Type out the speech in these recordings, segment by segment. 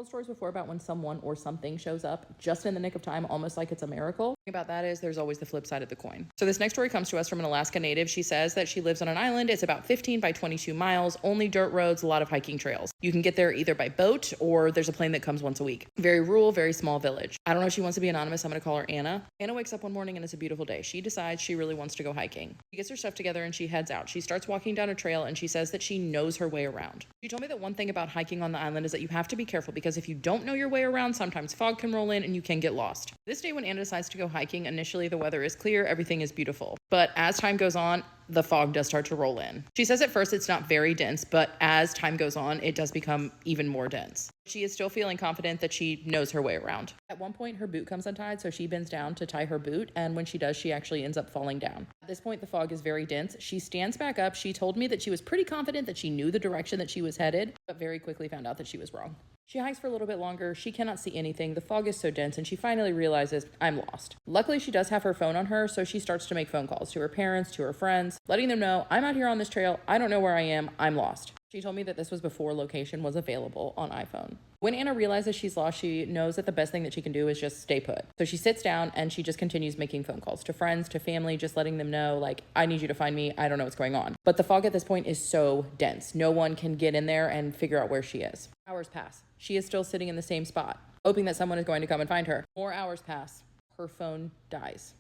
Stories before about when someone or something shows up just in the nick of time, almost like it's a miracle. The thing about that is there's always the flip side of the coin. So this next story comes to us from an Alaska native. She says that she lives on an island. It's about 15 by 22 miles, only dirt roads, a lot of hiking trails. You can get there either by boat or there's a plane that comes once a week. Very rural, very small village. I don't know if she wants to be anonymous. I'm going to call her Anna. Anna wakes up one morning and it's a beautiful day. She decides she really wants to go hiking. She gets her stuff together and she heads out. She starts walking down a trail and she says that she knows her way around. She told me that one thing about hiking on the island is that you have to be careful because if you don't know your way around, sometimes fog can roll in and you can get lost. This day when Anna decides to go hiking, initially the weather is clear, everything is beautiful. But as time goes on, the fog does start to roll in. She says at first it's not very dense, but as time goes on, it does become even more dense. She is still feeling confident that she knows her way around. At one point, her boot comes untied, so she bends down to tie her boot, and when she does, she actually ends up falling down. At this point, the fog is very dense. She stands back up. She told me that she was pretty confident that she knew the direction that she was headed, but very quickly found out that she was wrong. She hikes for a little bit longer. She cannot see anything. The fog is so dense, and she finally realizes, I'm lost. Luckily, she does have her phone on her, so she starts to make phone calls to her parents, to her friends, letting them know, I'm out here on this trail. I don't know where I am. I'm lost. She told me that this was before location was available on iPhone. When Anna realizes she's lost, she knows that the best thing that she can do is just stay put. So she sits down and she just continues making phone calls to friends, to family, just letting them know, like, I need you to find me. I don't know what's going on. But the fog at this point is so dense. No one can get in there and figure out where she is. Hours pass. She is still sitting in the same spot, hoping that someone is going to come and find her. More hours pass. Her phone dies.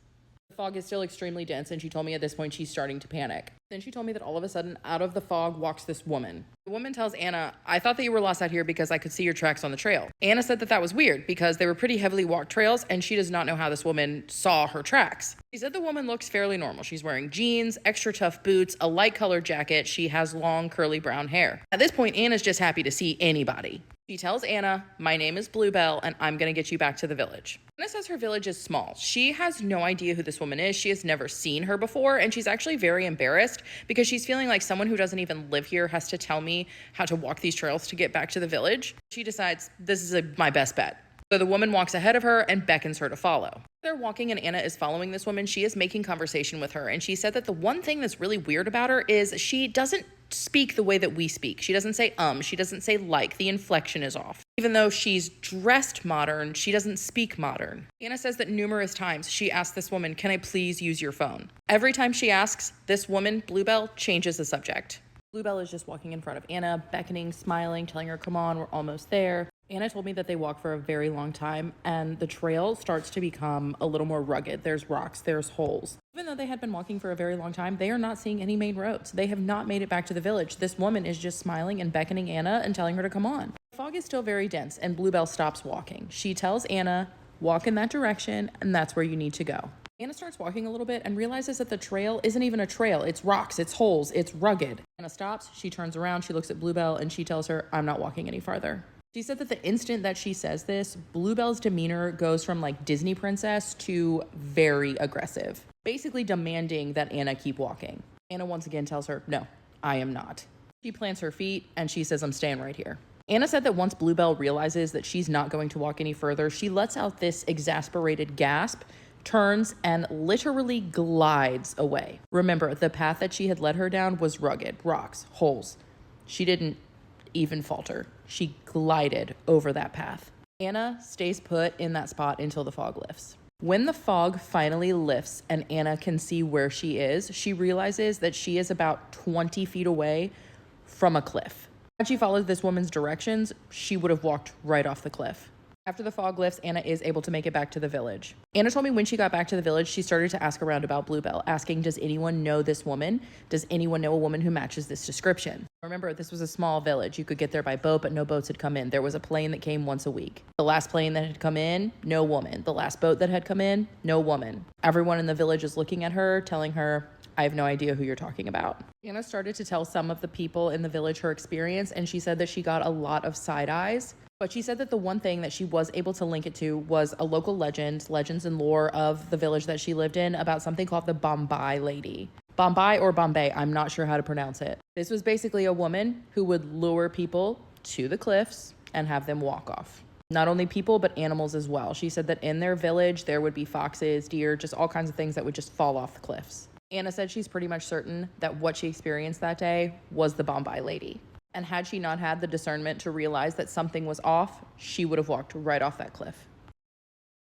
The fog is still extremely dense, and she told me at this point she's starting to panic. Then she told me that all of a sudden, out of the fog walks this woman. The woman tells Anna, I thought that you were lost out here because I could see your tracks on the trail. Anna said that that was weird because they were pretty heavily walked trails, and she does not know how this woman saw her tracks. She said the woman looks fairly normal. She's wearing jeans, extra tough boots, a light colored jacket. She has long, curly brown hair. At this point, Anna's just happy to see anybody. She tells Anna, my name is Bluebell, and I'm going to get you back to the village. Anna says her village is small. She has no idea who this woman is. She has never seen her before, and she's actually very embarrassed because she's feeling like someone who doesn't even live here has to tell me how to walk these trails to get back to the village. She decides this is my best bet. So the woman walks ahead of her and beckons her to follow. They're walking and Anna is following this woman. She is making conversation with her, and she said that the one thing that's really weird about her is she doesn't speak the way that we speak. She doesn't say she doesn't say like, the inflection is off. Even though she's dressed modern, she doesn't speak modern. Anna says that numerous times she asks this woman, can I please use your phone? Every time she asks, this woman, Bluebell, changes the subject. Bluebell is just walking in front of Anna, beckoning, smiling, telling her, come on, we're almost there. Anna told me that they walk for a very long time, and the trail starts to become a little more rugged. There's rocks, there's holes. Even though they had been walking for a very long time, they are not seeing any main roads. They have not made it back to the village. This woman is just smiling and beckoning Anna and telling her to come on. The fog is still very dense, and Bluebell stops walking. She tells Anna, walk in that direction, and that's where you need to go. Anna starts walking a little bit and realizes that the trail isn't even a trail. It's rocks, it's holes, it's rugged. Anna stops, she turns around, she looks at Bluebell, and she tells her, I'm not walking any farther. She said that the instant that she says this, Bluebell's demeanor goes from like Disney princess to very aggressive, basically demanding that Anna keep walking. Anna once again tells her, no, I am not. She plants her feet and she says, I'm staying right here. Anna said that once Bluebell realizes that she's not going to walk any further, she lets out this exasperated gasp, turns, and literally glides away. Remember, the path that she had led her down was rugged, rocks, holes. She didn't even falter. She glided over that path. Anna stays put in that spot until the fog lifts. When the fog finally lifts and Anna can see where she is, she realizes that she is about 20 feet away from a cliff. Had she followed this woman's directions, she would have walked right off the cliff. After the fog lifts, Anna is able to make it back to the village. Anna told me when she got back to the village, she started to ask around about Bluebell, asking, does anyone know this woman? Does anyone know a woman who matches this description? Remember, this was a small village. You could get there by boat, but no boats had come in. There was a plane that came once a week. The last plane that had come in, no woman. The last boat that had come in, no woman. Everyone in the village is looking at her, telling her, I have no idea who you're talking about. Anna started to tell some of the people in the village her experience, and she said that she got a lot of side eyes. But she said that the one thing that she was able to link it to was a local legends and lore of the village that she lived in about something called the Bombay lady. Bombay or Bombay, I'm not sure how to pronounce it. This was basically a woman who would lure people to the cliffs and have them walk off. Not only people, but animals as well. She said that in their village, there would be foxes, deer, just all kinds of things that would just fall off the cliffs. Anna said she's pretty much certain that what she experienced that day was the Bombay lady. And had she not had the discernment to realize that something was off, she would have walked right off that cliff.